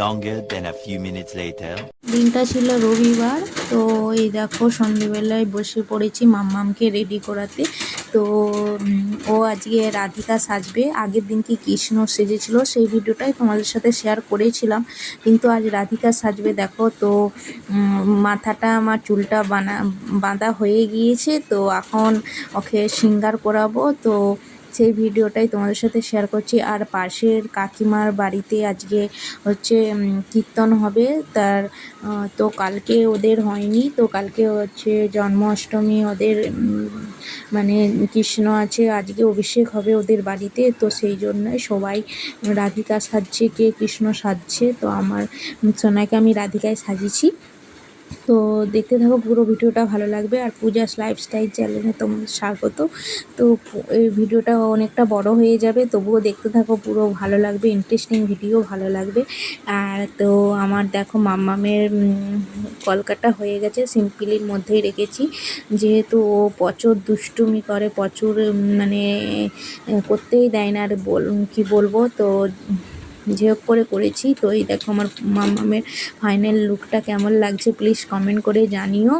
longer than a few minutes later. দিনটা ছিল রবিবার। তো এই দেখো সন্ধেবেলায় বসে পড়েছি মাম্মামকে রেডি করাতে। তো ও আজকে রাধিকা সাজবে। আগের দিন কি কৃষ্ণ সেজেছিল সেই ভিডিওটাই তোমাদের সাথে শেয়ার করেছিলাম, কিন্তু আজ রাধিকা সাজবে। দেখো তো মাথাটা আমার চুলটা বাঁধা হয়ে গিয়েছে, তো এখন ওকে শৃঙ্গার করাবো। তো সেই ভিডিওটাই তোমাদের সাথে শেয়ার করছি। আর পাশের কাকিমার বাড়িতে আজকে হচ্ছে কীর্তন হবে। তো কালকে ওদের হয়নি, তো কালকে হচ্ছে জন্মাষ্টমী, ওদের মানে কৃষ্ণ আছে, আজকে অভিষেক হবে ওদের বাড়িতে। তো সেই জন্যই সবাই রাধিকা সাজছে, কে কৃষ্ণ সাজছে। তো আমার সোনাকে আমি রাধিকায় সাজিয়েছি। তো দেখতে থাকো, পুরো ভিডিওটা ভালো লাগবে। আর পূজাস লাইফস্টাইল চ্যানেলে তোমাদের স্বাগত। তো এই ভিডিওটা অনেকটা বড় হয়ে যাবে, তবুও দেখতে থাকো, পুরো ভালো লাগবে, ইন্টারেস্টিং ভিডিও, ভালো লাগবে। আর তো আমার দেখো মাম্মামের কলকাটা হয়ে গেছে, সিম্পলির মধ্যেই রেখেছি, যেহেতু ও প্রচুর দুষ্টুমি করে, প্রচুর মানে করতেই দেয় না। আর কী বলবো, তো যে হোক করে করেছি। তো এই দেখো আমার মাম্মামের ফাইনাল লুকটা কেমন লাগছে প্লিজ কমেন্ট করে জানিও।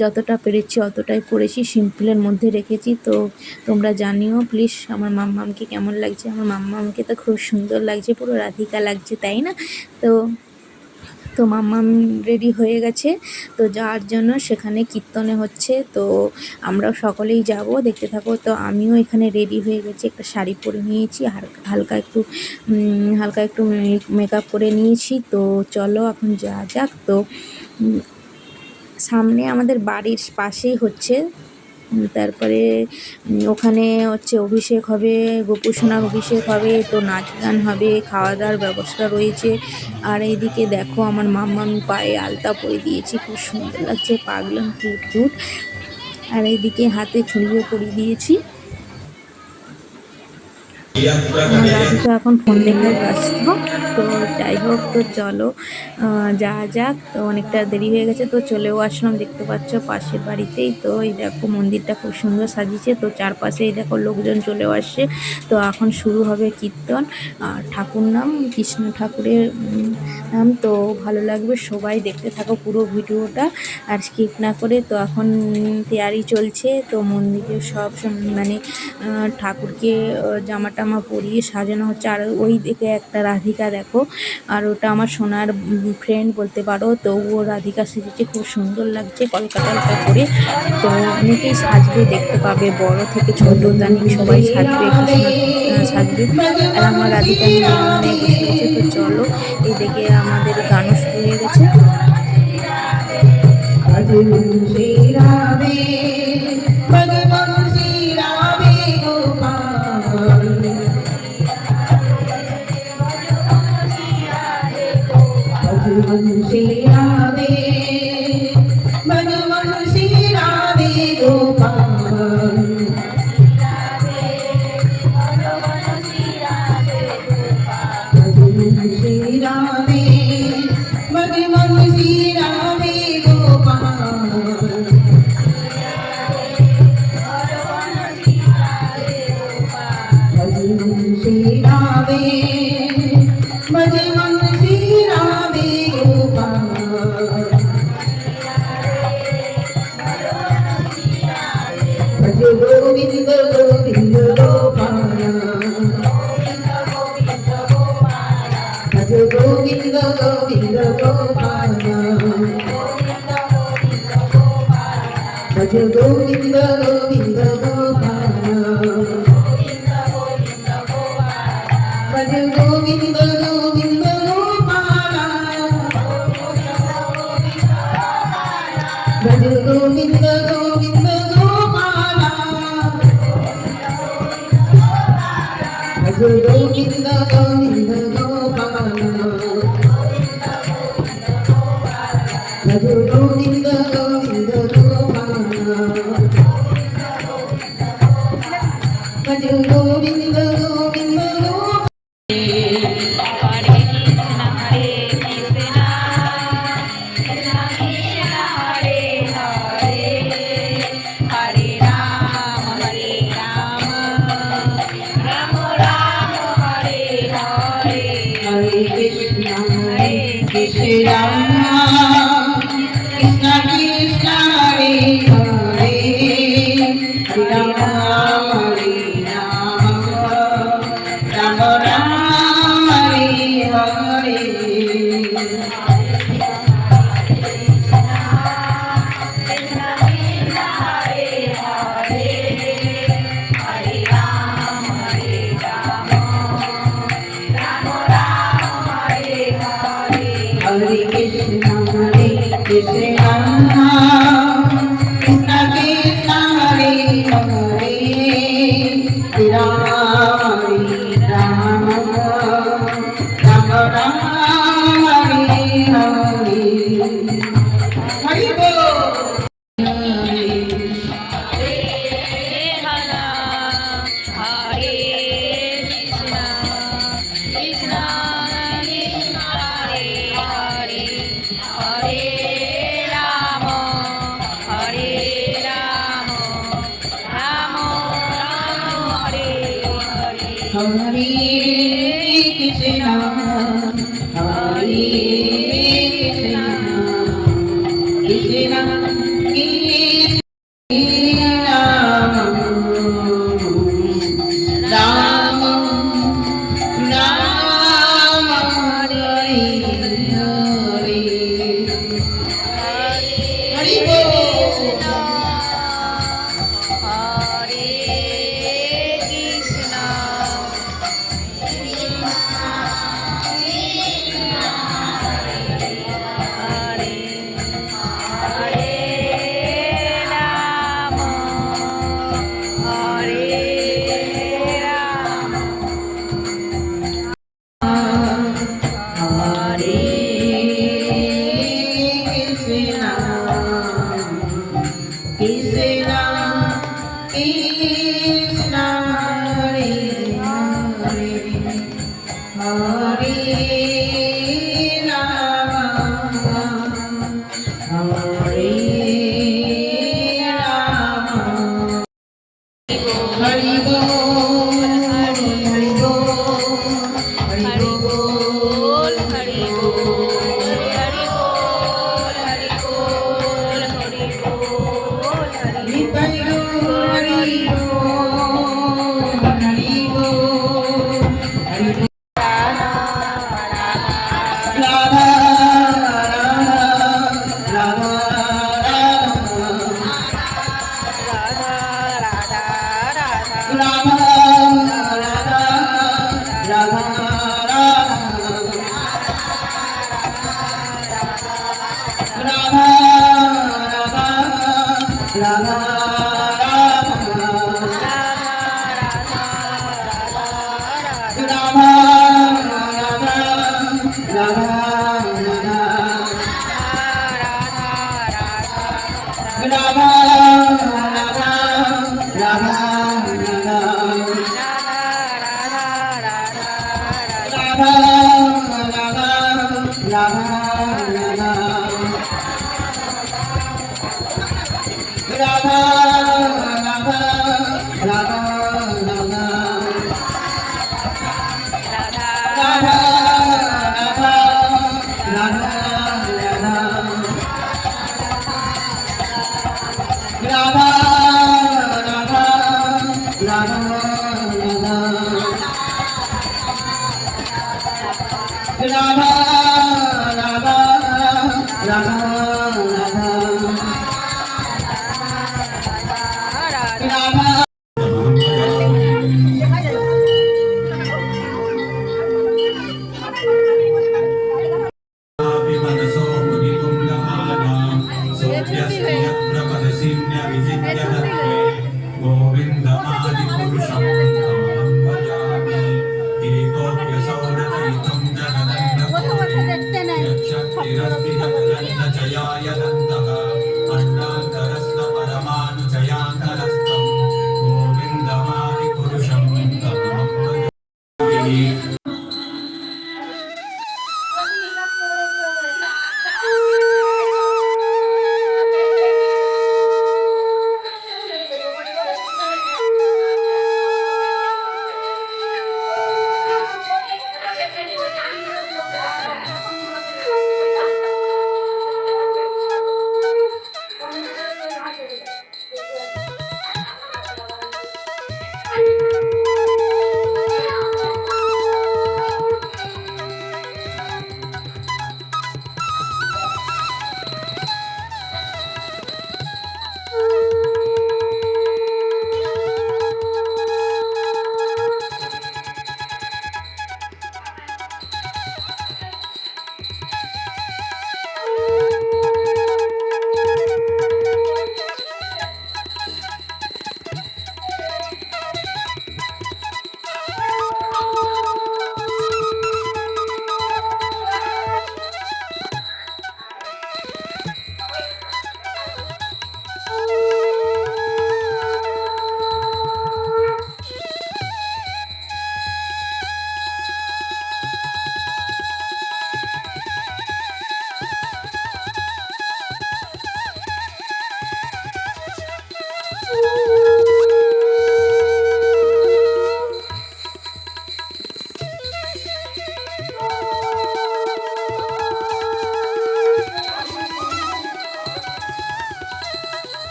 যতটা পেরেছি অতটাই করেছি, সিম্পলের মধ্যে রেখেছি। তো তোমরা জানিও প্লিজ আমার মাম্মামকে কেমন লাগছে। আমার মাম্মামকে তো খুব সুন্দর লাগছে, পুরো রাধিকা লাগছে, তাই না? তো তো মাম্মাম রেডি হয়ে গেছে, তো যাওয়ার জন্য সেখানে কীর্তনে হচ্ছে। তো আমরাও সকলেই যাব, দেখতে থাকো। তো আমিও এখানে রেডি হয়ে গেছি, একটা শাড়ি পরে নিয়েছি, হালকা একটু মেকআপ করে নিয়েছি। তো চলো এখন যাওয়া যাক। তো সামনে আমাদের বাড়ির পাশেই হচ্ছে, তারপরে ওখানে হচ্ছে অভিষেক হবে, গোপুসোনার অভিষেক হবে। তো নাচ গান হবে, খাওয়া দাওয়ার ব্যবস্থা রয়েছে। আর এইদিকে দেখো আমার মাম্মাম পায়ে আলতা পরে দিয়েছি, খুব সুন্দর লাগছে, পাগলাম কিউট। আর এইদিকে হাতে চুড়িও পরিয়ে দিয়েছি। আমার রাধিকা এখন ফোন দেখার ব্যস্ত। তো যাই হোক, তো চলো যাওয়া যাক। তো অনেকটা দেরি হয়ে গেছে, তো চলেও আসলাম, দেখতে পাচ্ছ পাশের বাড়িতেই। তো এই দেখো মন্দিরটা খুব সুন্দর সাজিয়েছে, তো চারপাশে এই দেখো লোকজন চলেও আসছে। তো এখন শুরু হবে কীর্তন, আর ঠাকুর নাম কৃষ্ণ ঠাকুরের নাম। তো ভালো লাগবে, সবাই দেখতে থাকো পুরো ভিডিওটা আর স্কিপ না করে। তো এখন তৈয়ারি চলছে, তো মন্দিরে সব মানে ঠাকুরকে জামা টামা পরিয়ে সাজানো হচ্ছে। আর ওই দিকে একটা রাধিকা দেখো, আর ওটা আমার সোনার ফ্রেন্ড বলতে পারো। তো ও রাধিকা সেজেছে, খুব সুন্দর লাগছে কলকাতা করে। তো অনেকেই সাজবে, দেখতে পাবে, বড় থেকে ছোট জানি সবাই সাজবে, কৃষ্ণ সাজবে। আর আমার রাধিকা নিয়ে বসে গেছে। তো চলো, এদিকে আমাদের গানও শুরু হয়ে গেছে।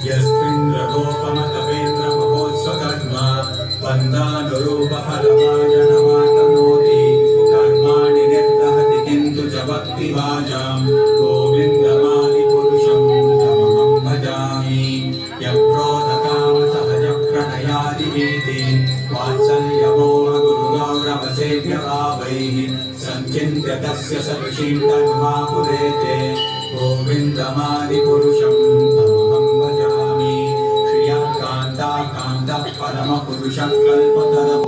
यस्मिन्द्रगोपमतवेन्द्रमहोत्स्वकर्मा वन्दानुरूपफलभाजनमातनोति कर्माणि निर्दहति किन्तु च भक्तिभाजां गोविन्दमादिपुरुषं तमहं भजामि यक्रोधकामसहजप्रणयादिवीति वात्सल्यमोहगुरुगौरवसेव्यभावैः सञ्चिन्त्य तस्य सदृशीं तन्मापुरेते गोविन्दमादिपुरुषं तमहं भजामि श्रियः कान्ताकान्तः परमपुरुषः कल्पतरु